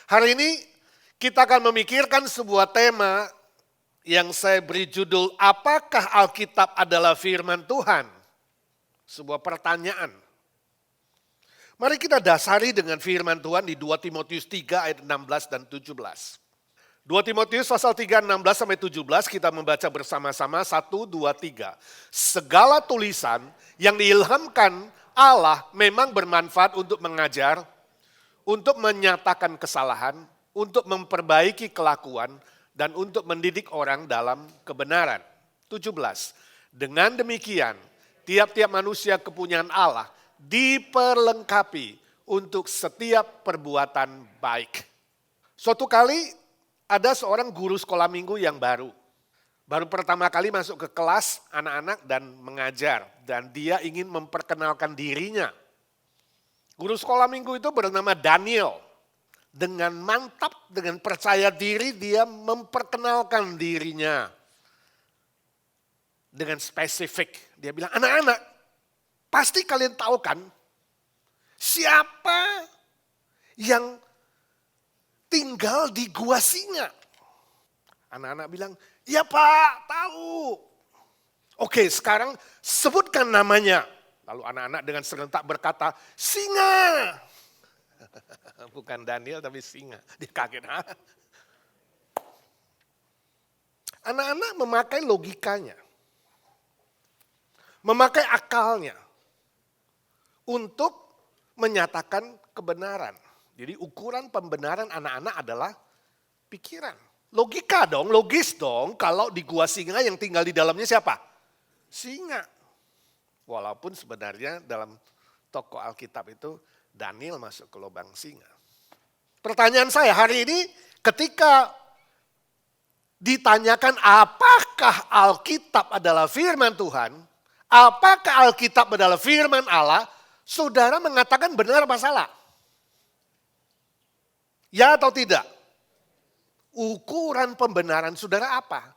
Hari ini kita akan memikirkan sebuah tema yang saya beri judul, apakah Alkitab adalah firman Tuhan? Sebuah pertanyaan. Mari kita dasari dengan firman Tuhan di 2 Timotius 3 ayat 16 dan 17. 2 Timotius pasal 3, 16 sampai 17 kita membaca bersama-sama 1, 2, 3. Segala tulisan yang diilhamkan Allah memang bermanfaat untuk mengajar, untuk menyatakan kesalahan, untuk memperbaiki kelakuan, dan untuk mendidik orang dalam kebenaran. 17. Dengan demikian, tiap-tiap manusia kepunyaan Allah diperlengkapi untuk setiap perbuatan baik. Suatu kali ada seorang guru sekolah minggu yang baru pertama kali masuk ke kelas anak-anak dan mengajar, dan dia ingin memperkenalkan dirinya. Guru sekolah minggu itu bernama Daniel. Dengan mantap, dengan percaya diri dia memperkenalkan dirinya. Dengan spesifik. Dia bilang, anak-anak, pasti kalian tahu kan siapa yang tinggal di gua singa? Anak-anak bilang, ya Pak, tahu. Oke, sekarang sebutkan namanya. Lalu anak-anak dengan serentak berkata, singa. Bukan Daniel tapi singa. Dia kaget. Anak-anak memakai logikanya. Memakai akalnya. Untuk menyatakan kebenaran. Jadi ukuran pembenaran anak-anak adalah pikiran. Logika dong, logis dong. Kalau di gua singa yang tinggal di dalamnya siapa? Singa. Walaupun sebenarnya dalam tokoh Alkitab itu Daniel masuk ke lubang singa. Pertanyaan saya hari ini ketika ditanyakan apakah Alkitab adalah firman Tuhan, apakah Alkitab adalah firman Allah, saudara mengatakan benar apa salah? Ya atau tidak? Ukuran pembenaran saudara apa?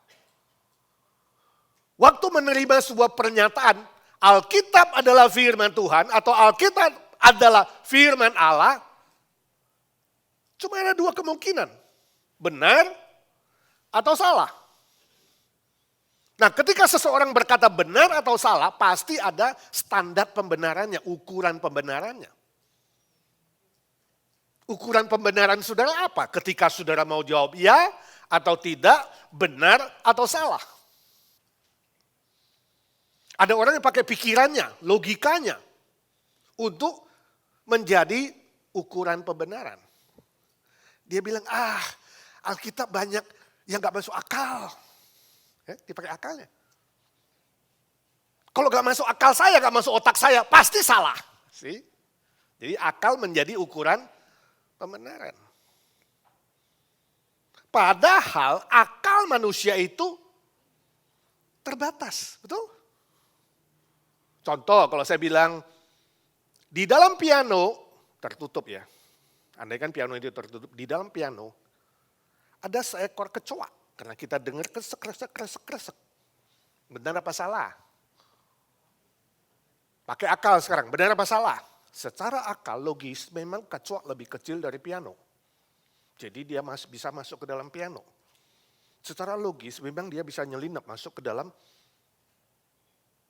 Waktu menerima sebuah pernyataan, Alkitab adalah firman Tuhan atau Alkitab adalah firman Allah, cuma ada dua kemungkinan, benar atau salah. Nah, ketika seseorang berkata benar atau salah, pasti ada standar pembenarannya, ukuran pembenarannya. Ukuran pembenaran saudara apa? Ketika saudara mau jawab ya atau tidak, benar atau salah. Ada orang yang pakai pikirannya, logikanya untuk menjadi ukuran pembenaran. Dia bilang, Alkitab banyak yang gak masuk akal. Dipakai akalnya. Kalau gak masuk akal saya, gak masuk otak saya, pasti salah. Jadi akal menjadi ukuran pembenaran. Padahal akal manusia itu terbatas, betul? Contoh kalau saya bilang, di dalam piano tertutup ya, andaikan piano itu tertutup, di dalam piano ada seekor kecoa. Karena kita dengar kresek. Benar apa salah? Pakai akal sekarang, benar apa salah? Secara akal logis memang kecoa lebih kecil dari piano. Jadi dia bisa masuk ke dalam piano. Secara logis memang dia bisa nyelinap masuk ke dalam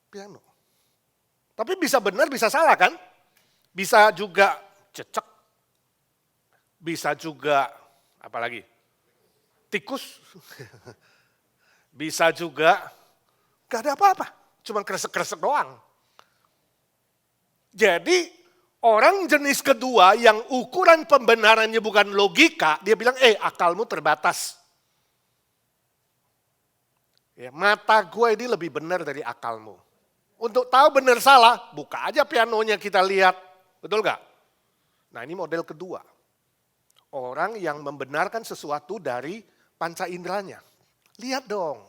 piano. Tapi bisa benar, bisa salah kan? Bisa juga cecek. Bisa juga, apalagi? Tikus. Bisa juga, gak ada apa-apa. Cuma kresek-kresek doang. Jadi orang jenis kedua yang ukuran pembenarannya bukan logika, dia bilang, akalmu terbatas. Ya, mata gue ini lebih benar dari akalmu. Untuk tahu benar salah, buka aja pianonya kita lihat. Betul gak? Nah ini model kedua. Orang yang membenarkan sesuatu dari panca inderanya. Lihat dong.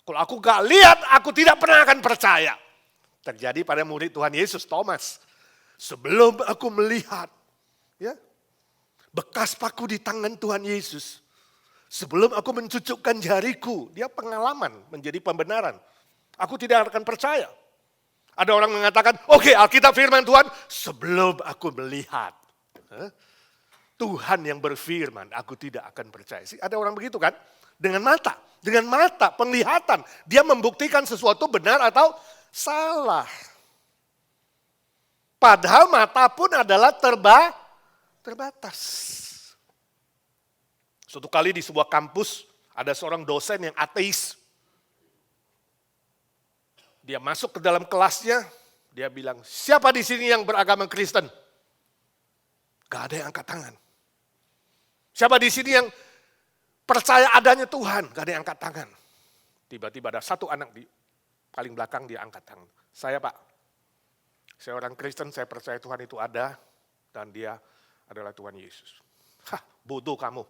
Kalau aku gak lihat, aku tidak pernah akan percaya. Terjadi pada murid Tuhan Yesus, Thomas. Sebelum aku melihat ya, bekas paku di tangan Tuhan Yesus. Sebelum aku mencucukkan jariku, dia pengalaman menjadi pembenaran. Aku tidak akan percaya. Ada orang mengatakan, oke, Alkitab firman Tuhan sebelum aku melihat. Tuhan yang berfirman, aku tidak akan percaya. Ada orang begitu kan? Dengan mata, penglihatan. Dia membuktikan sesuatu benar atau salah. Padahal mata pun adalah terbatas. Suatu kali di sebuah kampus, ada seorang dosen yang ateis. Dia masuk ke dalam kelasnya, dia bilang, siapa di sini yang beragama Kristen? Gak ada yang angkat tangan. Siapa di sini yang percaya adanya Tuhan? Gak ada yang angkat tangan. Tiba-tiba ada satu anak di paling belakang, dia angkat tangan. Saya Pak, saya orang Kristen, saya percaya Tuhan itu ada, dan dia adalah Tuhan Yesus. Hah, bodoh kamu.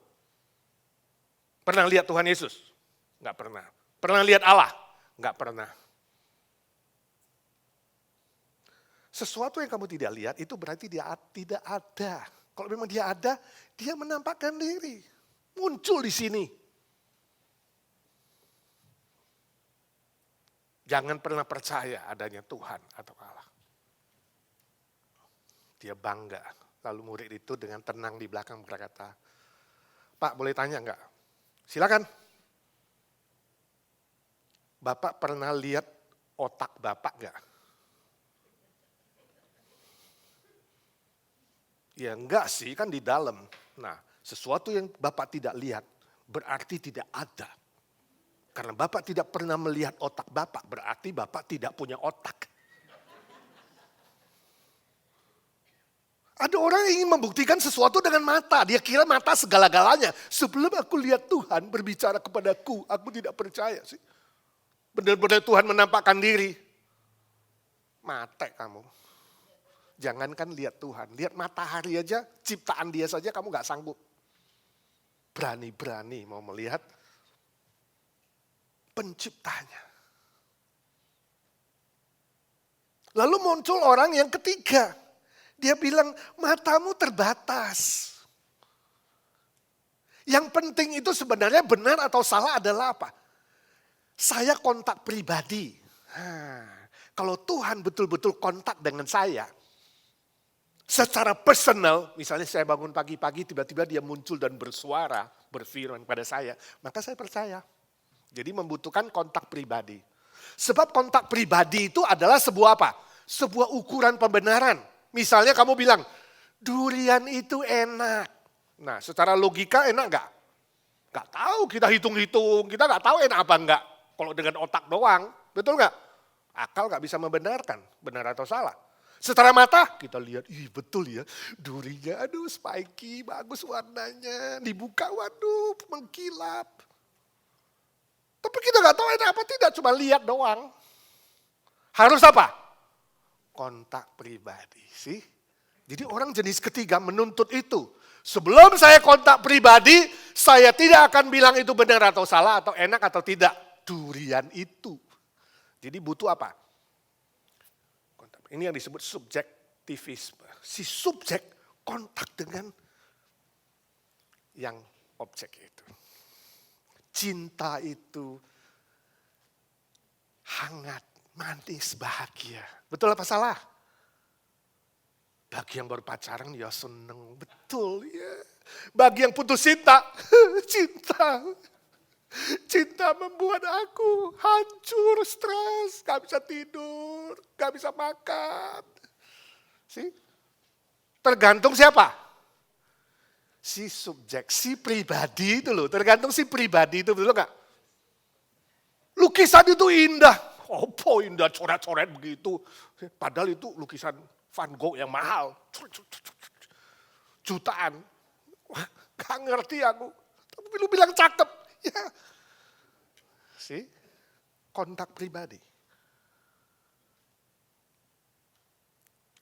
Pernah lihat Tuhan Yesus? Gak pernah. Pernah lihat Allah? Gak pernah. Sesuatu yang kamu tidak lihat itu berarti dia tidak ada. Kalau memang dia ada, dia menampakkan diri. Muncul di sini. Jangan pernah percaya adanya Tuhan atau Allah. Dia bangga. Lalu murid itu dengan tenang di belakang berkata, Pak boleh tanya enggak? Silakan. Bapak pernah lihat otak Bapak enggak? Ya enggak sih, kan di dalam. Nah, sesuatu yang Bapak tidak lihat berarti tidak ada. Karena Bapak tidak pernah melihat otak Bapak, berarti Bapak tidak punya otak. Ada orang yang ingin membuktikan sesuatu dengan mata. Dia kira mata segala-galanya. Sebelum aku lihat Tuhan berbicara kepadaku, aku tidak percaya sih. Benar-benar Tuhan menampakkan diri. Mate kamu. Jangankan lihat Tuhan, lihat matahari aja, ciptaan dia saja kamu gak sanggup. Berani-berani mau melihat penciptanya. Lalu muncul orang yang ketiga. Dia bilang, matamu terbatas. Yang penting itu sebenarnya benar atau salah adalah apa? Saya kontak pribadi. Kalau Tuhan betul-betul kontak dengan saya, secara personal, misalnya saya bangun pagi-pagi, tiba-tiba dia muncul dan bersuara, berfirman pada saya, maka saya percaya. Jadi membutuhkan kontak pribadi. Sebab kontak pribadi itu adalah sebuah apa? Sebuah ukuran pembenaran. Misalnya kamu bilang, durian itu enak. Nah, secara logika enak gak? Gak tahu, kita hitung-hitung, kita gak tahu enak apa enggak. Kalau dengan otak doang, betul gak? Akal gak bisa membenarkan, benar atau salah. Secara mata kita lihat, ih betul ya, durinya aduh spiky, bagus warnanya, dibuka waduh mengkilap. Tapi kita gak tahu enak apa tidak, cuma lihat doang. Harus apa? Kontak pribadi sih. Jadi orang jenis ketiga menuntut itu. Sebelum saya kontak pribadi, saya tidak akan bilang itu benar atau salah, atau enak atau tidak. Durian itu. Jadi butuh apa? Ini yang disebut subjektivisme. Si subjek kontak dengan yang objek itu. Cinta itu hangat, manis, bahagia. Betul apa salah? Bagi yang baru pacaran ya seneng, betul ya. Bagi yang putus cinta, cinta. Cinta membuat aku hancur, stres, gak bisa tidur, gak bisa makan. Tergantung siapa? Si subjek, si pribadi itu loh. Tergantung si pribadi itu, betul gak? Lukisan itu indah. Oh indah, coret-coret begitu. Padahal itu lukisan Van Gogh yang mahal. Jutaan. Gak ngerti aku. Tapi lu bilang cakep. Ya, kontak pribadi.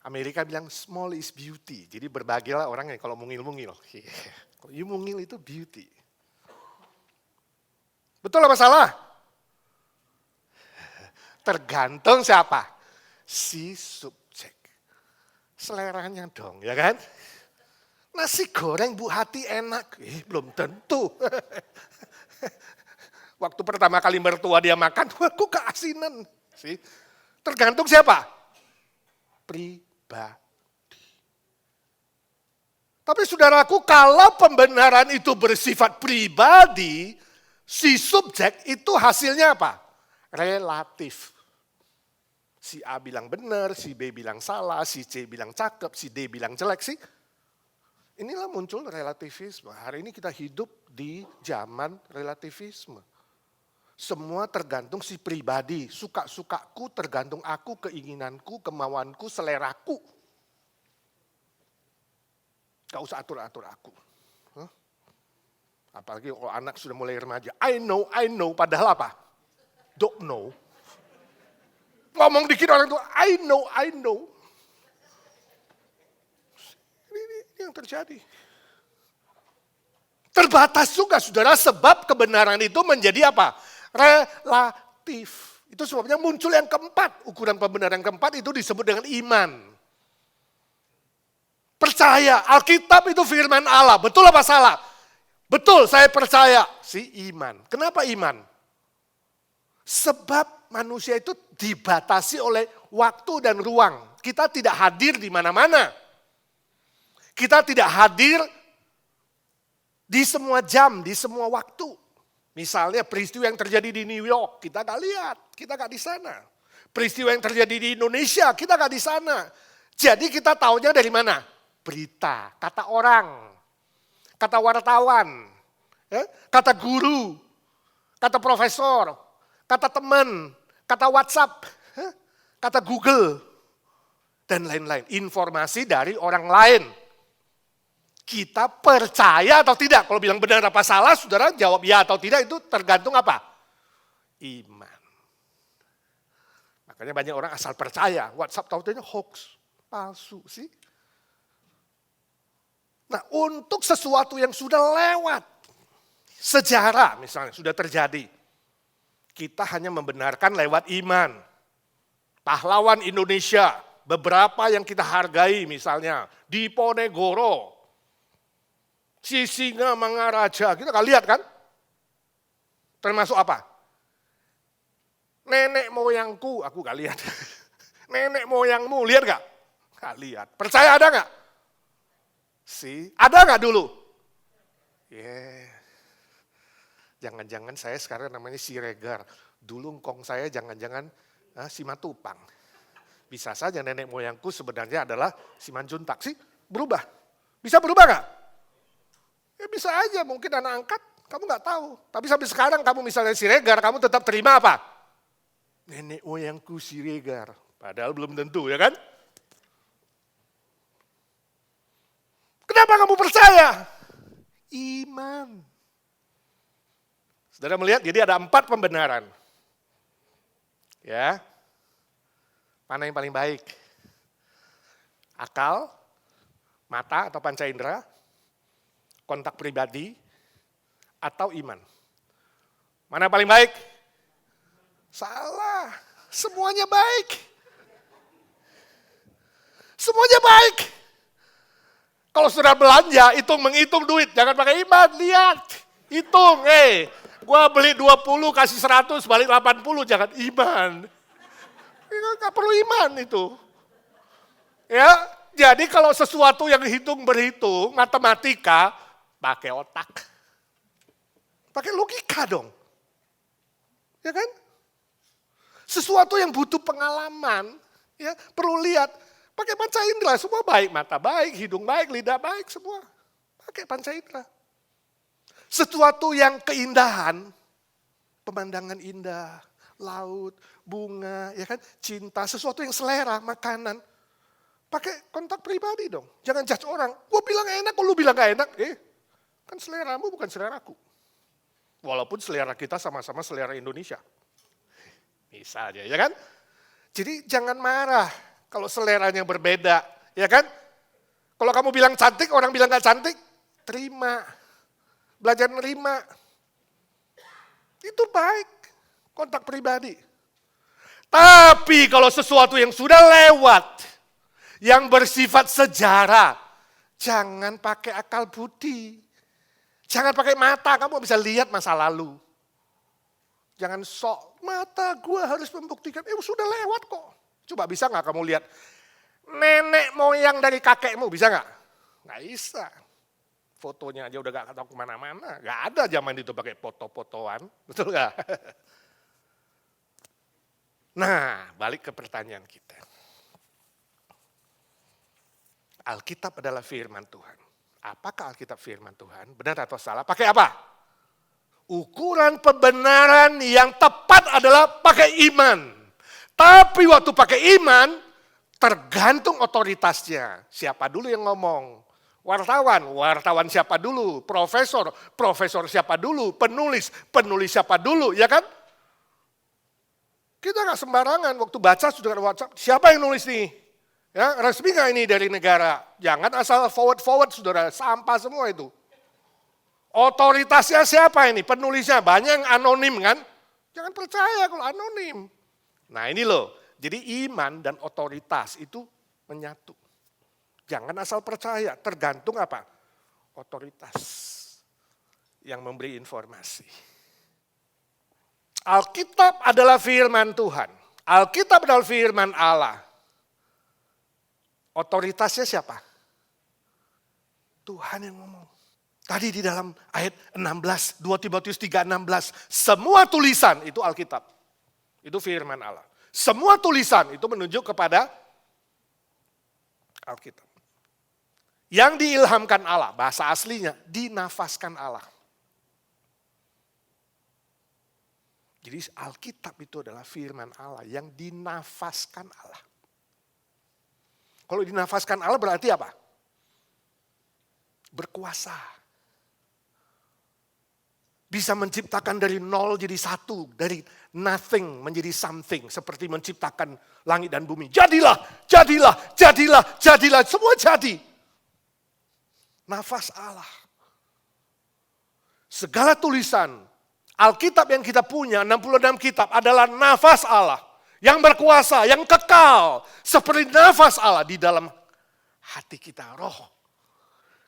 Amerika bilang small is beauty. Jadi berbahagialah orang yang kalau mungil-mungil. Kalau you mungil itu beauty. Betul apa salah? Tergantung siapa? Si subjek. Seleranya dong, ya kan? Nasi goreng Bu Hati enak. Belum tentu. Waktu pertama kali mertua dia makan, kok keasinan. Tergantung siapa? Pribadi. Tapi saudaraku, kalau pembenaran itu bersifat pribadi, si subjek itu hasilnya apa? Relatif. Si A bilang benar, si B bilang salah, si C bilang cakep, si D bilang jelek sih. Inilah muncul relativisme. Hari ini kita hidup di zaman relativisme. Semua tergantung si pribadi, suka-sukaku tergantung aku, keinginanku, kemauanku, seleraku. Gak usah atur-atur aku. Apalagi kalau anak sudah mulai remaja. I know, padahal apa? Don't know. Ngomong dikit orang tua, I know. Ini yang terjadi. Terbatas juga saudara, sebab kebenaran itu menjadi apa? Relatif. Itu sebabnya muncul yang keempat. Ukuran pembenaran yang keempat itu disebut dengan iman. Percaya, Alkitab itu firman Allah. Betul apa salah? Betul, saya percaya. Si iman. Kenapa iman? Sebab manusia itu dibatasi oleh waktu dan ruang. Kita tidak hadir di mana-mana. Kita tidak hadir di semua jam, di semua waktu. Misalnya peristiwa yang terjadi di New York, kita gak lihat, kita gak di sana. Peristiwa yang terjadi di Indonesia, kita gak di sana. Jadi kita taunya dari mana? Berita, kata orang, kata wartawan, kata guru, kata profesor, kata teman, kata WhatsApp, kata Google, dan lain-lain. Informasi dari orang lain. Kita percaya atau tidak? Kalau bilang benar apa salah, saudara jawab ya atau tidak, itu tergantung apa? Iman. Makanya banyak orang asal percaya, WhatsApp tahu-tahunya hoax, palsu sih. Nah, untuk sesuatu yang sudah lewat, sejarah misalnya sudah terjadi, kita hanya membenarkan lewat iman. Pahlawan Indonesia, beberapa yang kita hargai misalnya, Diponegoro, Sisingamangaraja, kita gak lihat kan? Termasuk apa? Nenek moyangku, aku gak lihat. Nenek moyangmu, lihat gak? Gak lihat. Percaya ada gak? Ada nggak dulu? Jangan-jangan saya sekarang namanya Siregar. Dulu engkong saya jangan-jangan Simatupang. Bisa saja nenek moyangku sebenarnya adalah Simanjuntak. Berubah. Bisa berubah nggak? Ya bisa aja, mungkin anak angkat, kamu nggak tahu. Tapi sampai sekarang kamu misalnya Siregar, kamu tetap terima apa? Nenek moyangku Siregar. Padahal belum tentu, ya kan? Kenapa kamu percaya? Iman. Saudara melihat, jadi ada 4 pembenaran. Ya. Mana yang paling baik? Akal, mata atau panca indera, kontak pribadi, atau iman. Mana paling baik? Salah. Semuanya baik. Semuanya baik. Kalau sudah belanja, menghitung duit. Jangan pakai iman, lihat. Hitung, gua beli 20, kasih 100, balik 80, jangan iman. Nggak perlu iman itu. Ya, jadi kalau sesuatu yang berhitung, matematika, pakai otak. Pakai logika dong. Ya kan? Sesuatu yang butuh pengalaman, ya perlu lihat. Pakai panca indera, semua baik. Mata baik, hidung baik, lidah baik, semua. Pakai panca indera. Sesuatu yang keindahan, pemandangan indah, laut, bunga, ya kan, cinta, sesuatu yang selera, makanan. Pakai kontak pribadi dong. Jangan judge orang. Gua bilang enak, kok lu bilang gak enak? Kan seleramu bukan seleraku. Walaupun selera kita sama-sama selera Indonesia. Misalnya, ya kan? Jadi jangan marah. Kalau seleranya berbeda, ya kan? Kalau kamu bilang cantik, orang bilang gak cantik, terima. Belajar nerima. Itu baik, kontak pribadi. Tapi kalau sesuatu yang sudah lewat, yang bersifat sejarah, jangan pakai akal budi. Jangan pakai mata, kamu bisa lihat masa lalu. Jangan sok, mata gue harus membuktikan, sudah lewat kok. Coba bisa gak kamu lihat nenek moyang dari kakekmu, bisa gak? Gak bisa. Fotonya aja udah gak tahu kemana-mana. Gak ada zaman itu pakai foto-fotoan, betul gak? Nah, balik ke pertanyaan kita. Alkitab adalah firman Tuhan. Apakah Alkitab firman Tuhan? Benar atau salah? Pakai apa? Ukuran kebenaran yang tepat adalah pakai iman. Tapi waktu pakai iman, tergantung otoritasnya. Siapa dulu yang ngomong? Wartawan siapa dulu? Profesor siapa dulu? Penulis siapa dulu? Ya kan? Kita gak sembarangan, waktu baca sudah ada WhatsApp, siapa yang nulis nih? Ya, resmi gak ini dari negara? Jangan asal forward saudara, sampah semua itu. Otoritasnya siapa ini? Penulisnya, banyak yang anonim kan? Jangan percaya kalau anonim. Nah ini loh, jadi iman dan otoritas itu menyatu. Jangan asal percaya, tergantung apa? Otoritas yang memberi informasi. Alkitab adalah firman Tuhan. Alkitab adalah firman Allah. Otoritasnya siapa? Tuhan yang ngomong. Tadi di dalam ayat 16, 2 Timotius 3:16, semua tulisan itu Alkitab. Itu firman Allah. Semua tulisan itu menunjuk kepada Alkitab. Yang diilhamkan Allah, bahasa aslinya dinafaskan Allah. Jadi Alkitab itu adalah firman Allah yang dinafaskan Allah. Kalau dinafaskan Allah berarti apa? Berkuasa. Bisa menciptakan dari nol jadi satu, dari nothing menjadi something. Seperti menciptakan langit dan bumi. Jadilah, semua jadi. Nafas Allah. Segala tulisan Alkitab yang kita punya, 66 kitab adalah nafas Allah. Yang berkuasa, yang kekal. Seperti nafas Allah di dalam hati kita, roh.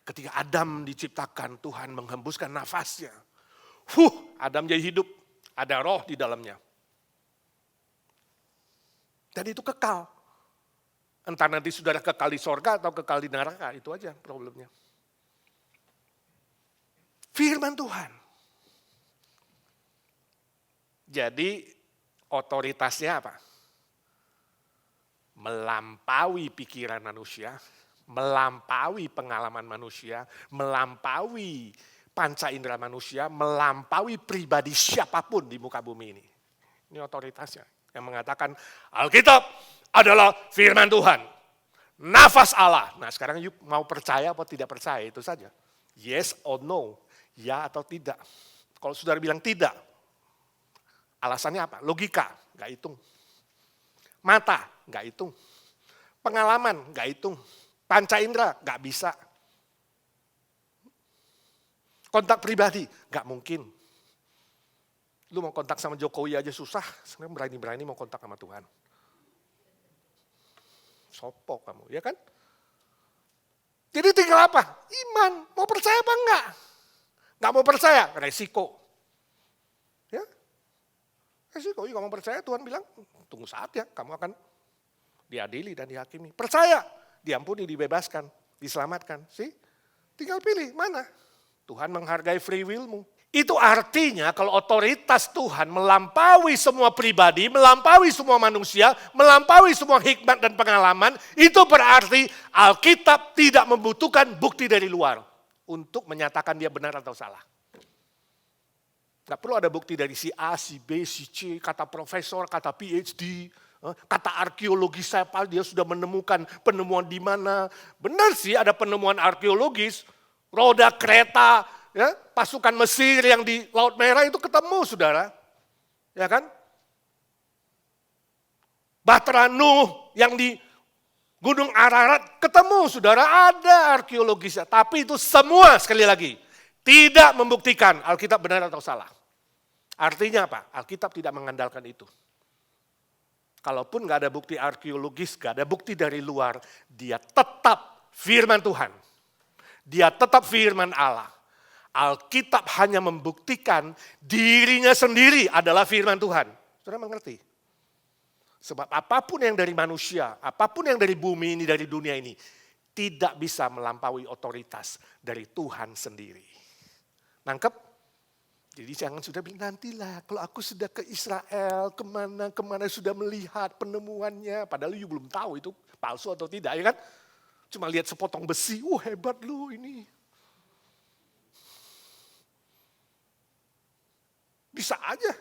Ketika Adam diciptakan, Tuhan menghembuskan nafasnya. Adam jadi hidup, ada roh di dalamnya. Dan itu kekal. Entah nanti saudara kekal di sorga atau kekal di neraka, itu aja problemnya. Firman Tuhan. Jadi otoritasnya apa? Melampaui pikiran manusia, melampaui pengalaman manusia, melampaui panca indera manusia, melampaui pribadi siapapun di muka bumi ini. Ini otoritasnya yang mengatakan Alkitab adalah firman Tuhan. Nafas Allah. Nah sekarang yuk mau percaya atau tidak percaya itu saja. Yes or no, ya atau tidak. Kalau saudara bilang tidak, alasannya apa? Logika, nggak hitung. Mata, nggak hitung. Pengalaman, nggak hitung. Panca indera, nggak bisa. Kontak pribadi, nggak mungkin. Lu mau kontak sama Jokowi aja susah, sekarang berani-berani mau kontak sama Tuhan. Sopok kamu, ya kan? Jadi tinggal apa? Iman, mau percaya apa enggak? Nggak mau percaya, resiko. Ya, resiko, kalau mau percaya Tuhan bilang, tunggu saat ya, kamu akan diadili dan dihakimi. Percaya, diampuni, dibebaskan, diselamatkan. Tinggal pilih, mana? Tuhan menghargai free will-mu. Itu artinya kalau otoritas Tuhan melampaui semua pribadi, melampaui semua manusia, melampaui semua hikmat dan pengalaman, itu berarti Alkitab tidak membutuhkan bukti dari luar untuk menyatakan dia benar atau salah. Gak perlu ada bukti dari si A, si B, si C, kata profesor, kata PhD, kata arkeologis siapa, dia sudah menemukan penemuan di mana. Benar sih ada penemuan arkeologis, roda kereta, ya, pasukan Mesir yang di Laut Merah itu ketemu, saudara. Ya kan? Bahtera Nuh yang di Gunung Ararat ketemu, saudara. Ada arkeologisnya. Tapi itu semua, sekali lagi, tidak membuktikan Alkitab benar atau salah. Artinya apa? Alkitab tidak mengandalkan itu. Kalaupun gak ada bukti arkeologis, gak ada bukti dari luar, dia tetap firman Tuhan. Dia tetap firman Allah. Alkitab hanya membuktikan dirinya sendiri adalah firman Tuhan. Saudara mengerti? Sebab apapun yang dari manusia, apapun yang dari bumi ini, dari dunia ini, tidak bisa melampaui otoritas dari Tuhan sendiri. Nangkep? Jadi jangan sudah bilang, nantilah kalau aku sudah ke Israel, kemana sudah melihat penemuannya. Padahal you belum tahu itu palsu atau tidak, ya kan? Cuma lihat sepotong besi, hebat lu ini. Bisa aja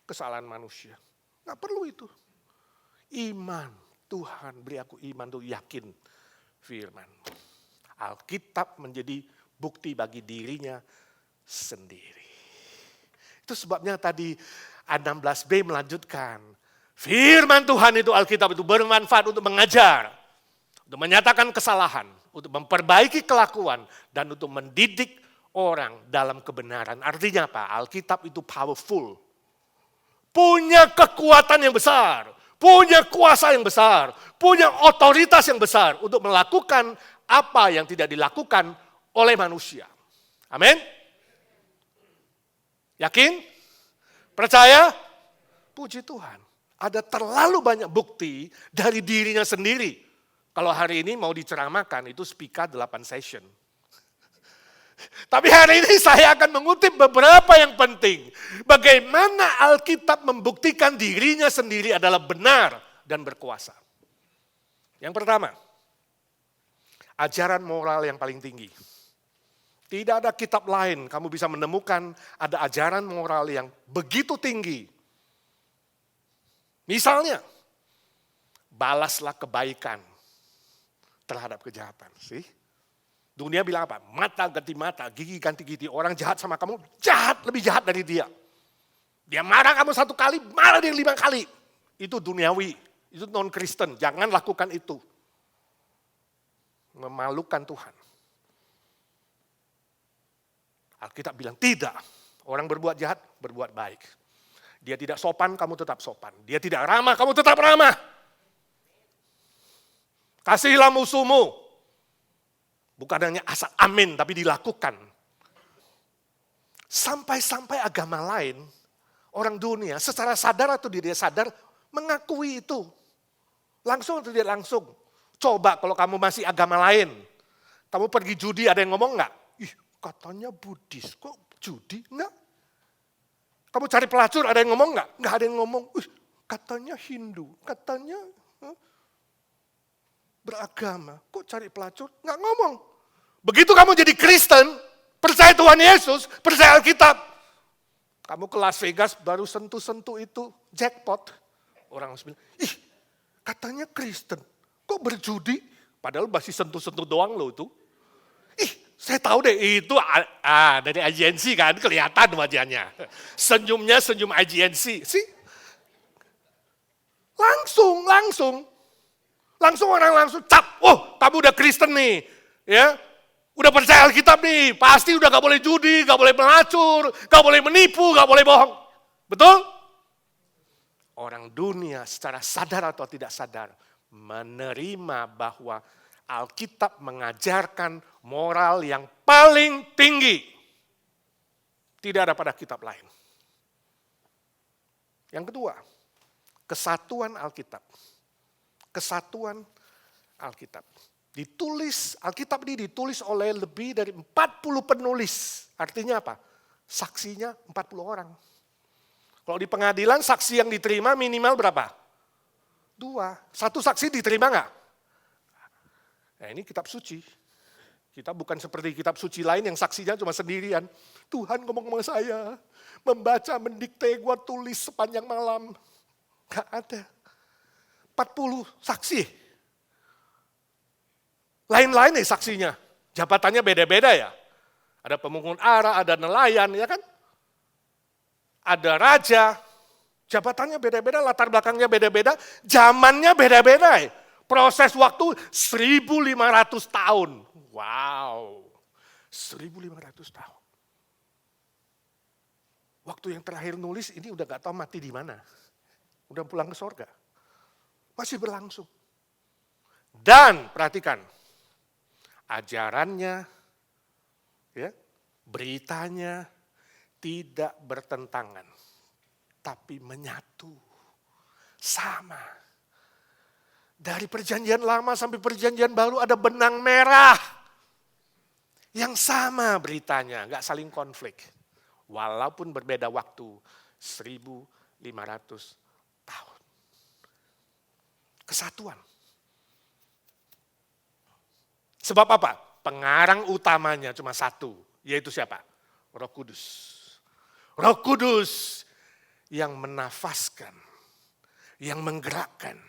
kesalahan manusia. Nggak perlu itu. Iman, Tuhan beri aku iman untuk yakin firman. Alkitab menjadi bukti bagi dirinya sendiri. Itu sebabnya tadi 16b melanjutkan. Firman Tuhan itu, Alkitab itu bermanfaat untuk mengajar, untuk menyatakan kesalahan, untuk memperbaiki kelakuan, dan untuk mendidik orang dalam kebenaran. Artinya apa? Alkitab itu powerful. Punya kekuatan yang besar, punya kuasa yang besar, punya otoritas yang besar untuk melakukan apa yang tidak dilakukan oleh manusia. Amin? Yakin? Percaya? Puji Tuhan. Ada terlalu banyak bukti dari dirinya sendiri. Kalau hari ini mau diceramahkan itu speaker 8 session. Tapi hari ini saya akan mengutip beberapa yang penting. Bagaimana Alkitab membuktikan dirinya sendiri adalah benar dan berkuasa. Yang pertama, ajaran moral yang paling tinggi. Tidak ada kitab lain kamu bisa menemukan ada ajaran moral yang begitu tinggi. Misalnya, balaslah kebaikan terhadap kejahatan. Sih? Dunia bilang apa? Mata ganti mata, gigi ganti gigi. Orang jahat sama kamu, jahat, lebih jahat dari dia. Dia marah kamu 1 kali, marah dia 5 kali. Itu duniawi, itu non-Kristen. Jangan lakukan itu. Memalukan Tuhan. Alkitab bilang tidak. Orang berbuat jahat, berbuat baik. Dia tidak sopan, kamu tetap sopan. Dia tidak ramah, kamu tetap ramah. Kasihilah musuhmu. Bukan hanya asal amin, tapi dilakukan. Sampai-sampai agama lain, orang dunia secara sadar atau tidak sadar mengakui itu. Langsung atau tidak langsung. Coba kalau kamu masih agama lain, kamu pergi judi ada yang ngomong enggak? Ih, katanya Buddhis, kok judi? Enggak. Kamu cari pelacur ada yang ngomong enggak? Enggak ada yang ngomong. Katanya Hindu, katanya beragama, kok cari pelacur? Enggak ngomong. Begitu kamu jadi Kristen, percaya Tuhan Yesus, percaya Alkitab. Kamu ke Las Vegas baru sentuh-sentuh itu, jackpot. Orang bilang, ih katanya Kristen, kok berjudi? Padahal masih sentuh-sentuh doang loh itu. Ih saya tahu deh itu dari agensi kan, kelihatan wajahnya. Senyumnya senyum agensi. Sih? Langsung orang cap, kamu udah Kristen nih. Ya, udah percaya Alkitab nih, pasti udah gak boleh judi, gak boleh melacur, gak boleh menipu, gak boleh bohong. Betul? Orang dunia secara sadar atau tidak sadar menerima bahwa Alkitab mengajarkan moral yang paling tinggi. Tidak ada pada kitab lain. Yang kedua, kesatuan Alkitab. Kesatuan Alkitab. Alkitab ini ditulis oleh lebih dari 40 penulis. Artinya apa? Saksinya 40 orang. Kalau di pengadilan saksi yang diterima minimal berapa? 2. 1 saksi diterima enggak? Nah ini kitab suci. Kita bukan seperti kitab suci lain yang saksinya cuma sendirian. Tuhan ngomong sama saya, membaca, mendikte, gua tulis sepanjang malam. Enggak ada. 40 saksi. Lain-lain nih saksinya. Jabatannya beda-beda ya. Ada pemungut arah, ada nelayan ya kan. Ada raja. Jabatannya beda-beda, latar belakangnya beda-beda. Zamannya beda-beda. Proses waktu 1.500 tahun. Wow. 1.500 tahun. Waktu yang terakhir nulis ini udah gak tahu mati di mana. Udah pulang ke sorga. Masih berlangsung. Dan perhatikan. Ajarannya ya, Beritanya tidak bertentangan, tapi menyatu, sama. Dari perjanjian lama sampai perjanjian baru ada benang merah. Yang sama beritanya, gak saling konflik. Walaupun berbeda waktu, 1.500 tahun. Kesatuan. Sebab apa? Pengarang utamanya cuma satu, yaitu siapa? Roh Kudus. Roh Kudus yang menafaskan, yang menggerakkan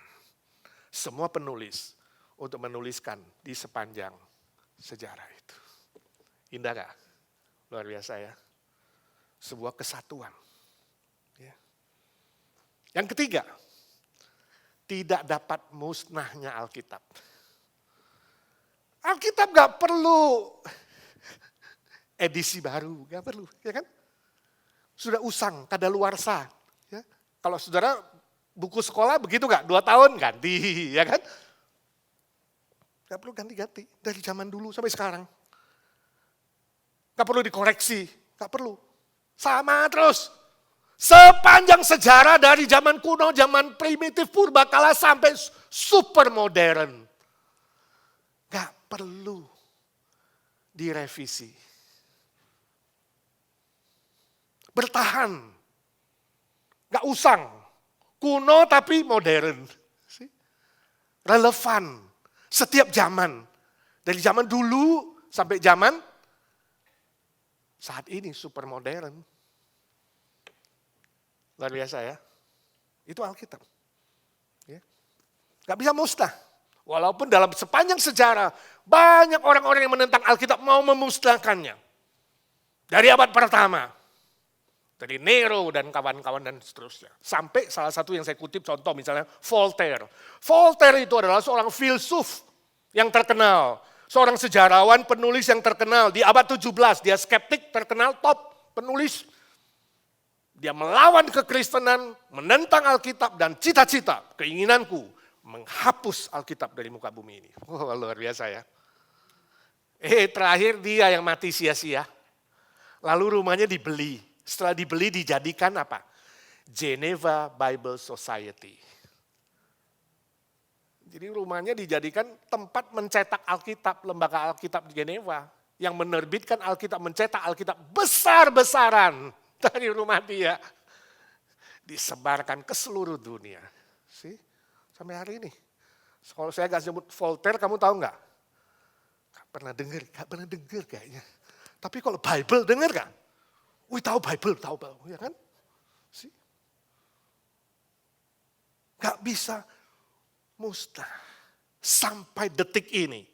semua penulis untuk menuliskan di sepanjang sejarah itu. Indah gak? Luar biasa ya. Sebuah kesatuan. Ya. Yang ketiga, tidak dapat musnahnya Alkitab. Alkitab gak perlu edisi baru, gak perlu, ya kan? Sudah usang, kadaluarsa. Ya. Kalau saudara buku sekolah begitu gak? 2 tahun ganti, ya kan? Gak perlu ganti-ganti, dari zaman dulu sampai sekarang. Gak perlu dikoreksi, gak perlu. Sama terus. Sepanjang sejarah dari zaman kuno, zaman primitif purbakala sampai super modern. Gak perlu direvisi. Bertahan. Gak usang. Kuno tapi modern. Relevan. Setiap zaman. Dari zaman dulu sampai zaman saat ini super modern. Luar biasa ya. Itu Alkitab. Ya. Gak bisa musnah. Walaupun dalam sepanjang sejarah banyak orang-orang yang menentang Alkitab mau memusnahkannya. Dari abad pertama. Dari Nero dan kawan-kawan dan seterusnya. Sampai salah satu yang saya kutip contoh misalnya Voltaire. Voltaire itu adalah seorang filsuf yang terkenal. Seorang sejarawan penulis yang terkenal. Di abad 17 dia skeptik terkenal top penulis. Dia melawan kekristenan, menentang Alkitab dan cita-cita, keinginanku menghapus Alkitab dari muka bumi ini. Wah, luar biasa ya. Terakhir dia yang mati sia-sia. Lalu rumahnya dibeli. Setelah dibeli dijadikan apa? Geneva Bible Society. Jadi rumahnya dijadikan tempat mencetak Alkitab, lembaga Alkitab di Geneva. Yang menerbitkan Alkitab, mencetak Alkitab besar-besaran dari rumah dia. Disebarkan ke seluruh dunia. Sampai hari ini. Kalau saya gak sebut Voltaire, kamu tahu gak? Gak pernah dengar kayaknya. Tapi kalau Bible dengar gak? Wih tahu Bible, ya kan? Gak bisa musnah. Sampai detik ini.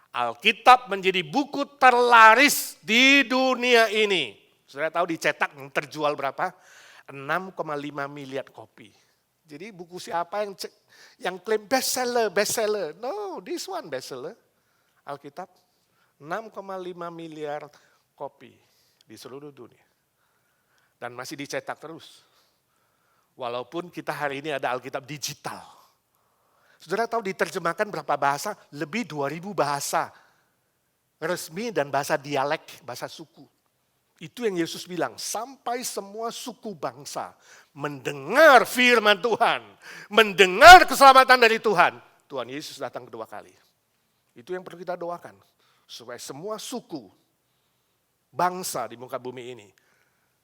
Alkitab menjadi buku terlaris di dunia ini. Saudara tahu dicetak terjual berapa? 6,5 miliar kopi. Jadi buku siapa yang klaim bestseller? No, this one bestseller. Alkitab 6,5 miliar kopi di seluruh dunia. Dan masih dicetak terus. Walaupun kita hari ini ada Alkitab digital. Saudara tahu diterjemahkan berapa bahasa? Lebih 2.000 bahasa resmi dan bahasa dialek, bahasa suku. Itu yang Yesus bilang, sampai semua suku bangsa mendengar firman Tuhan, mendengar keselamatan dari Tuhan. Tuhan Yesus datang kedua kali. Itu yang perlu kita doakan. Supaya semua suku, bangsa di muka bumi ini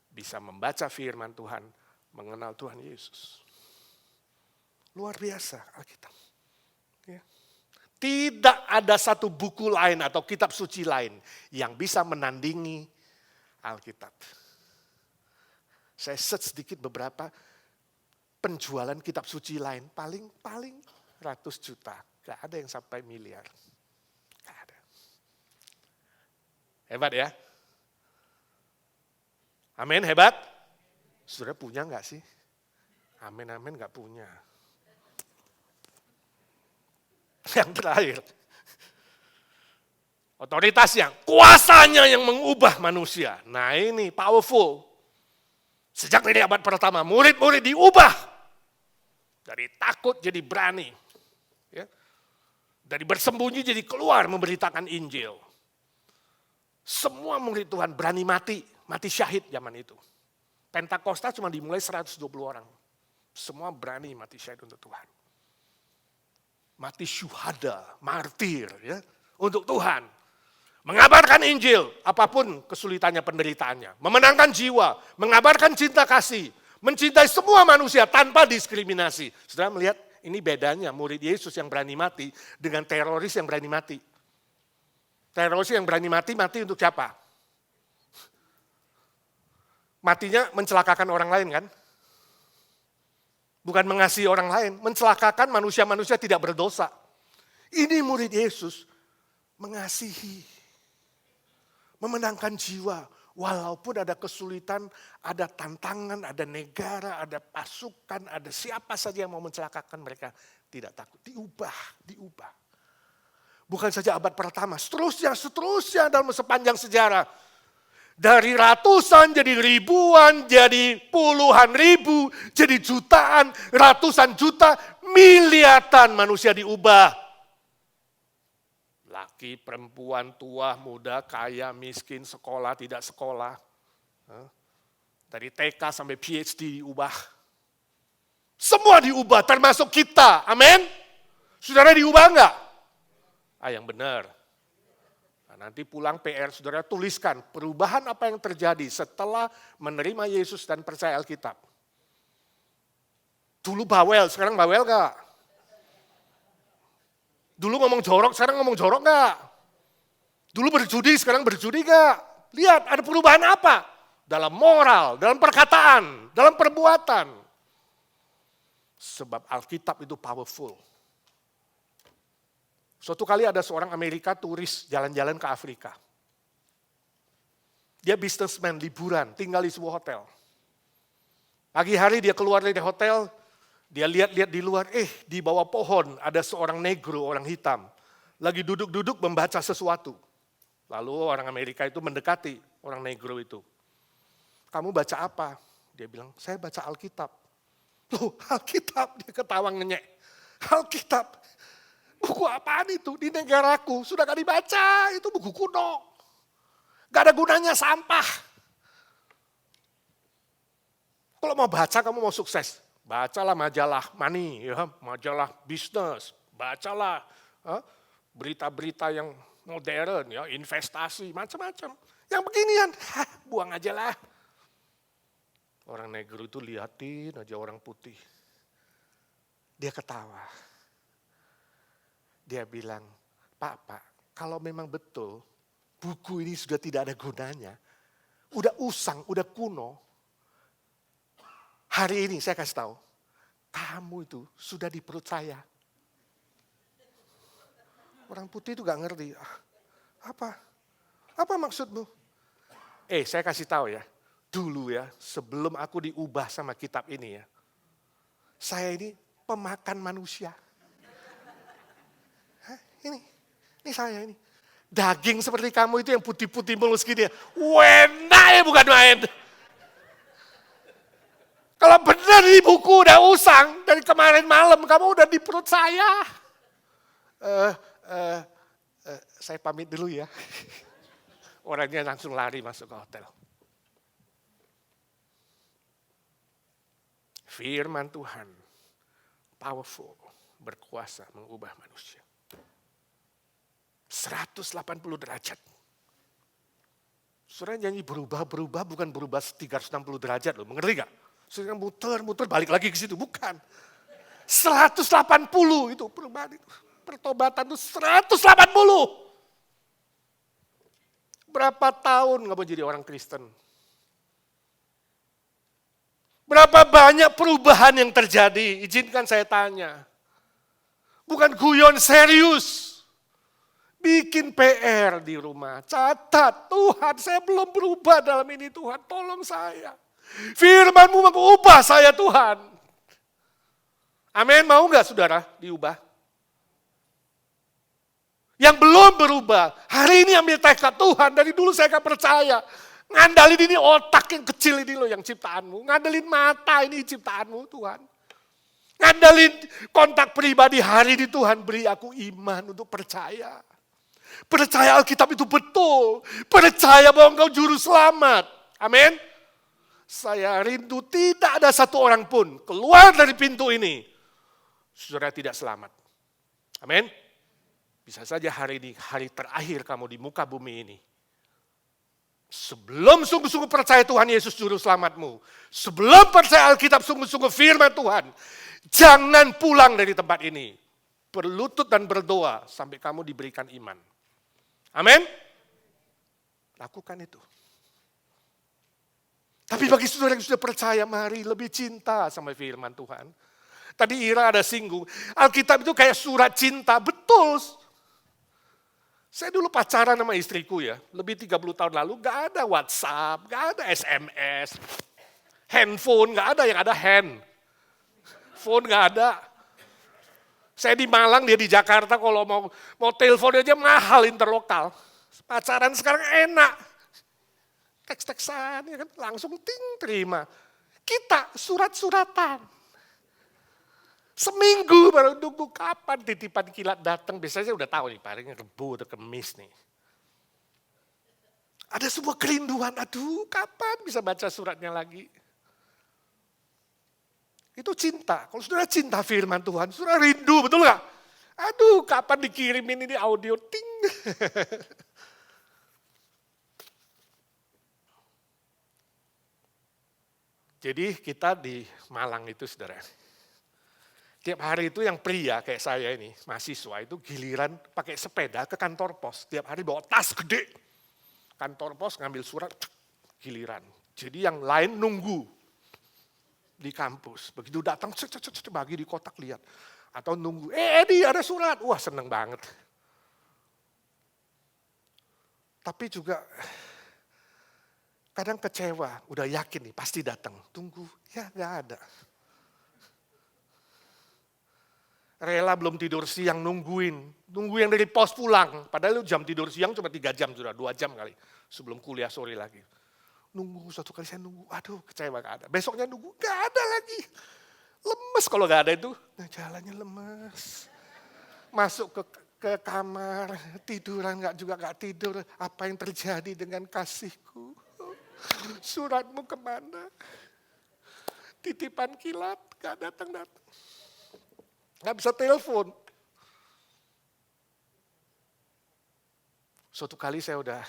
bisa membaca firman Tuhan, mengenal Tuhan Yesus. Luar biasa Alkitab. Ya. Tidak ada satu buku lain atau kitab suci lain yang bisa menandingi Alkitab. Saya search sedikit beberapa penjualan kitab suci lain. Paling ratus juta. Gak ada yang sampai miliar. Gak ada. Hebat ya. Amin, hebat. Saudara punya gak sih? Amin gak punya. Yang terakhir. Otoritasnya, kuasanya yang mengubah manusia. Nah ini powerful. Sejak dari abad pertama, murid-murid diubah. Dari takut jadi berani. Ya. Dari bersembunyi jadi keluar memberitakan Injil. Semua murid Tuhan berani mati syahid zaman itu. Pentakosta cuma dimulai 120 orang. Semua berani mati syahid untuk Tuhan. Mati syuhada, martir ya, untuk Tuhan. Mengabarkan Injil, apapun kesulitannya, penderitaannya. Memenangkan jiwa, mengabarkan cinta kasih. Mencintai semua manusia tanpa diskriminasi. Saudara melihat ini bedanya murid Yesus yang berani mati dengan teroris yang berani mati. Teroris yang berani mati untuk siapa? Matinya mencelakakan orang lain kan? Bukan mengasihi orang lain, mencelakakan manusia-manusia tidak berdosa. Ini murid Yesus mengasihi, memenangkan jiwa. Walaupun ada kesulitan, ada tantangan, ada negara, ada pasukan, ada siapa saja yang mau mencelakakan mereka. Tidak takut, diubah. Bukan saja abad pertama, seterusnya dalam sepanjang sejarah. Dari ratusan jadi ribuan, jadi puluhan ribu, jadi jutaan, ratusan juta, miliaran manusia diubah. Laki, perempuan, tua, muda, kaya, miskin, sekolah, tidak sekolah. Dari TK sampai PhD diubah. Semua diubah, termasuk kita. Amin. Saudara diubah enggak? Yang benar. Nanti pulang PR, saudara tuliskan perubahan apa yang terjadi setelah menerima Yesus dan percaya Alkitab. Dulu bawel, sekarang bawel gak? Dulu ngomong jorok, sekarang ngomong jorok gak? Dulu berjudi, sekarang berjudi gak? Lihat ada perubahan apa? Dalam moral, dalam perkataan, dalam perbuatan. Sebab Alkitab itu powerful. Suatu kali ada seorang Amerika turis jalan-jalan ke Afrika. Dia businessman, liburan, tinggal di sebuah hotel. Pagi hari dia keluar dari hotel, dia lihat-lihat di luar, di bawah pohon ada seorang negro, orang hitam. Lagi duduk-duduk membaca sesuatu. Lalu orang Amerika itu mendekati orang negro itu. Kamu baca apa? Dia bilang, saya baca Alkitab. Loh, Alkitab? Dia ketawa ngenyek. Alkitab? Buku apaan itu? Di negaraku sudah gak dibaca, itu buku kuno. Gak ada gunanya, sampah. Kalau mau baca, kamu mau sukses. Bacalah majalah money, ya, majalah bisnis. Bacalah berita-berita yang modern, ya, investasi, macam-macam. Yang beginian, buang aja lah. Orang negro itu liatin aja orang putih. Dia ketawa. Dia bilang, Pak, kalau memang betul buku ini sudah tidak ada gunanya, udah usang, udah kuno, hari ini saya kasih tahu, kamu itu sudah di perut saya. Orang putih itu gak ngerti, apa maksudmu? Saya kasih tahu ya, dulu ya sebelum aku diubah sama kitab ini ya, saya ini pemakan manusia. Ini saya ini. Daging seperti kamu itu yang putih-putih mulus gini ya. Enak ya bukan main. Kalau benar di buku udah usang, dari kemarin malam kamu udah di perut saya. Saya pamit dulu ya. Orangnya langsung lari masuk ke hotel. Firman Tuhan, powerful, berkuasa mengubah manusia. 180 derajat. Saudara nyanyi berubah bukan berubah 360 derajat loh, mengerti gak? Saudara muter balik lagi ke situ, bukan. 180 itu perubahan itu. Pertobatan itu 180. Berapa tahun gak mau jadi orang Kristen? Berapa banyak perubahan yang terjadi? Izinkan saya tanya. Bukan guyon, serius. Bikin PR di rumah, catat, Tuhan saya belum berubah dalam ini Tuhan, tolong saya. Firman-Mu mengubah saya Tuhan. Amin, mau gak saudara diubah? Yang belum berubah, hari ini ambil tekad Tuhan, dari dulu saya gak percaya. Ngandalin ini otak yang kecil ini loh yang ciptaanmu, ngandalin mata ini ciptaanmu Tuhan. Ngandalin kontak pribadi hari ini Tuhan beri aku iman untuk percaya. Percaya Alkitab itu betul. Percaya bahwa engkau juru selamat. Amin. Saya rindu tidak ada satu orang pun keluar dari pintu ini. Saudara tidak selamat. Amin. Bisa saja hari ini hari terakhir kamu di muka bumi ini. Sebelum sungguh-sungguh percaya Tuhan Yesus juru selamatmu. Sebelum percaya Alkitab sungguh-sungguh firman Tuhan. Jangan pulang dari tempat ini. Berlutut dan berdoa sampai kamu diberikan iman. Amin. Lakukan itu. Tapi bagi saudara yang sudah percaya, mari lebih cinta sama firman Tuhan. Tadi Ira ada singgung, Alkitab itu kayak surat cinta, betul. Saya dulu pacaran sama istriku ya, lebih 30 tahun lalu, gak ada WhatsApp, gak ada SMS, handphone gak ada, yang ada hand. Phone gak ada. Saya di Malang, dia di Jakarta, kalau mau telepon aja mahal interlokal. Pacaran sekarang enak. Teks-teksan, ya kan? Langsung terima. Kita surat-suratan. Seminggu baru nunggu kapan titipan kilat datang. Biasanya udah tahu nih, paling Rebo atau Kemis nih. Ada sebuah kerinduan, aduh kapan bisa baca suratnya lagi. Itu cinta. Kalau saudara cinta firman Tuhan, saudara rindu, betul gak? Aduh kapan dikirimin ini audio, ting. Jadi kita di Malang itu saudara, tiap hari itu yang pria kayak saya ini, mahasiswa itu giliran pakai sepeda ke kantor pos. Tiap hari bawa tas gede, kantor pos ngambil surat, giliran. Jadi yang lain nunggu di kampus. Begitu datang, bagi di kotak lihat. Atau nunggu, Edi ada surat, wah seneng banget. Tapi juga kadang kecewa, udah yakin nih pasti datang. Tunggu, ya gak ada. Rela belum tidur siang nunggu yang dari pos pulang. Padahal jam tidur siang cuma 3 jam, sudah 2 jam kali. Sebelum kuliah sore lagi. Nunggu, satu kali saya nunggu, aduh kecewa gak ada. Besoknya nunggu, gak ada lagi. Lemes kalau gak ada itu, nah jalannya lemes. Masuk ke kamar, tiduran gak tidur. Apa yang terjadi dengan kasihku? Suratmu kemana? Titipan kilat gak datang-datang. Gak bisa telepon. Suatu kali saya udah,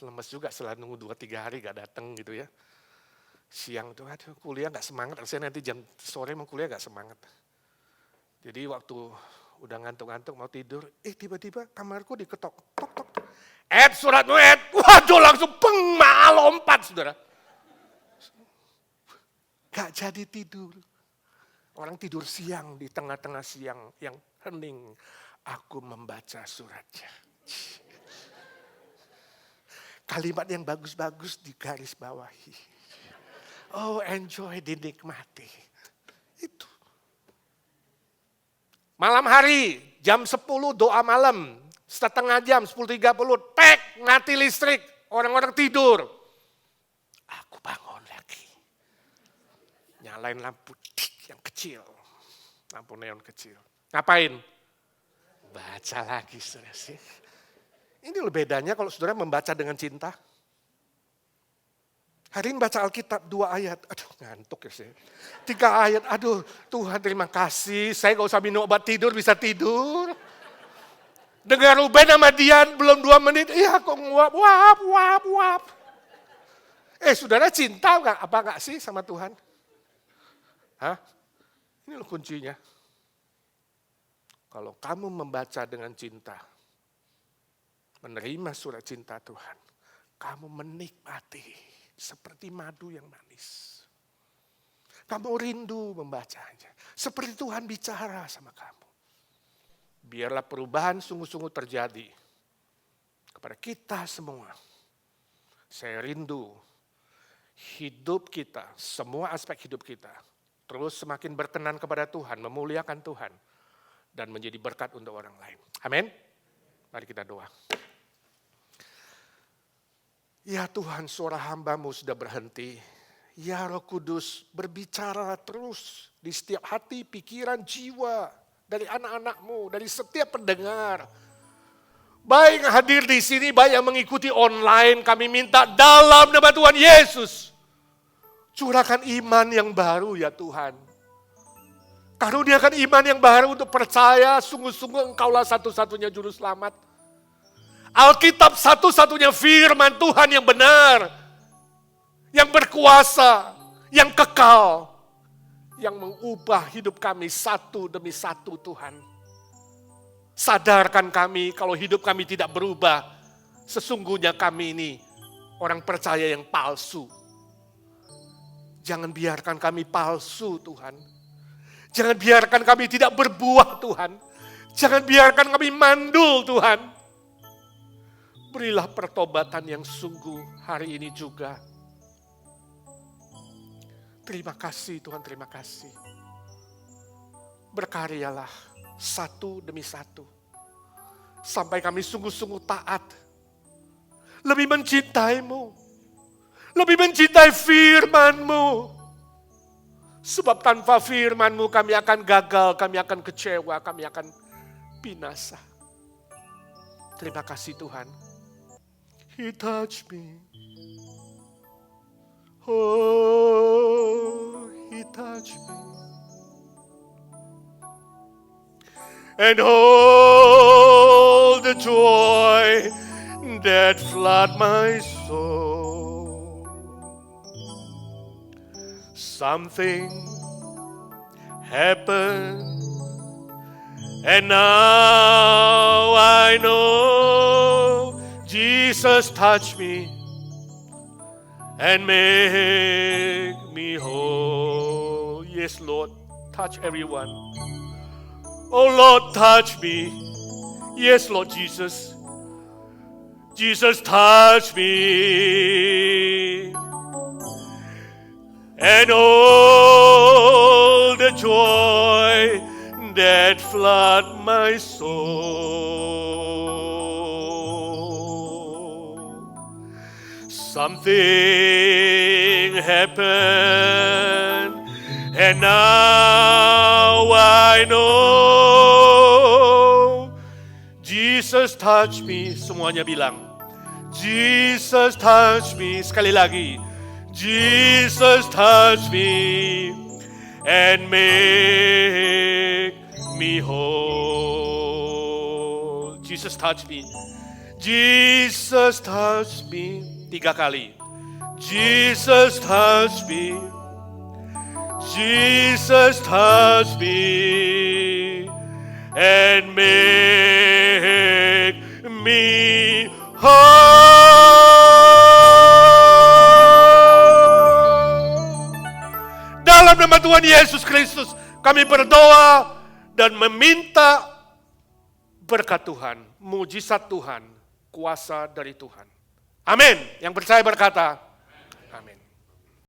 lemes juga setelah nunggu 2-3 hari gak datang gitu ya. Siang tuh, kuliah gak semangat. Saya nanti jam sore mau kuliah gak semangat. Jadi waktu udah ngantuk-ngantuk mau tidur, tiba-tiba kamarku diketok. Tok, tok, tok. Suratmu waduh langsung lompat saudara. Gak jadi tidur. Orang tidur siang di tengah-tengah siang yang hening. Aku membaca suratnya. Kalimat yang bagus-bagus digaris bawahi. Oh enjoy, dinikmati. Itu. Malam hari jam 10 doa malam. Setengah jam, 10.30, mati listrik, orang-orang tidur. Aku bangun lagi. Nyalain lampu yang kecil, lampu neon kecil. Ngapain? Baca lagi, saudara sih. Ini loh bedanya kalau saudara membaca dengan cinta. Hari ini baca Alkitab 2 ayat, aduh ngantuk ya saya. 3 ayat, aduh Tuhan terima kasih, saya gak usah minum obat tidur, bisa tidur. Dengar Ruben sama Dian belum 2 menit, kok nguap, wap. Saudara cinta gak, apa gak sih sama Tuhan? Hah? Ini loh kuncinya. Kalau kamu membaca dengan cinta, menerima surat cinta Tuhan, kamu menikmati seperti madu yang manis. Kamu rindu membacanya, seperti Tuhan bicara sama kamu. Biarlah perubahan sungguh-sungguh terjadi kepada kita semua. Saya rindu hidup kita, semua aspek hidup kita, terus semakin berkenan kepada Tuhan, memuliakan Tuhan, dan menjadi berkat untuk orang lain. Amin. Mari kita doa. Ya Tuhan, suara hamba-Mu sudah berhenti. Ya Roh Kudus, berbicara terus di setiap hati, pikiran, jiwa, dari anak-anak-Mu, dari setiap pendengar. Baik yang hadir di sini, baik yang mengikuti online, kami minta dalam nama Tuhan Yesus, curahkan iman yang baru ya Tuhan. Karuniakan iman yang baru untuk percaya sungguh-sungguh Engkaulah satu-satunya juru selamat. Alkitab satu-satunya firman Tuhan yang benar, yang berkuasa, yang kekal, yang mengubah hidup kami satu demi satu Tuhan. Sadarkan kami kalau hidup kami tidak berubah, sesungguhnya kami ini orang percaya yang palsu. Jangan biarkan kami palsu Tuhan. Jangan biarkan kami tidak berbuah Tuhan. Jangan biarkan kami mandul Tuhan. Berilah pertobatan yang sungguh hari ini juga. Terima kasih Tuhan, terima kasih. Berkaryalah satu demi satu. Sampai kami sungguh-sungguh taat. Lebih mencintai-Mu. Lebih mencintai firman-Mu. Sebab tanpa firman-Mu kami akan gagal, kami akan kecewa, kami akan binasa. Terima kasih Tuhan. He touched me. Oh, He touched me. And all the joy that flood my soul. Something happened, and now I know Jesus touched me and make me whole. Yes, Lord, touch everyone. Oh, Lord, touch me. Yes, Lord Jesus. Jesus, touch me. And all the joy that flood my soul. Something happened, and now I know Jesus touched me. Semuanya bilang, Jesus touched me. Sekali lagi, Jesus touched me and make me whole. Jesus touched me. Jesus touched me. 3 kali. Jesus touched me. Jesus touched me and make me whole. Dalam nama Tuhan Yesus Kristus, kami berdoa dan meminta berkat Tuhan, mujizat Tuhan, kuasa dari Tuhan. Amin. Yang percaya berkata,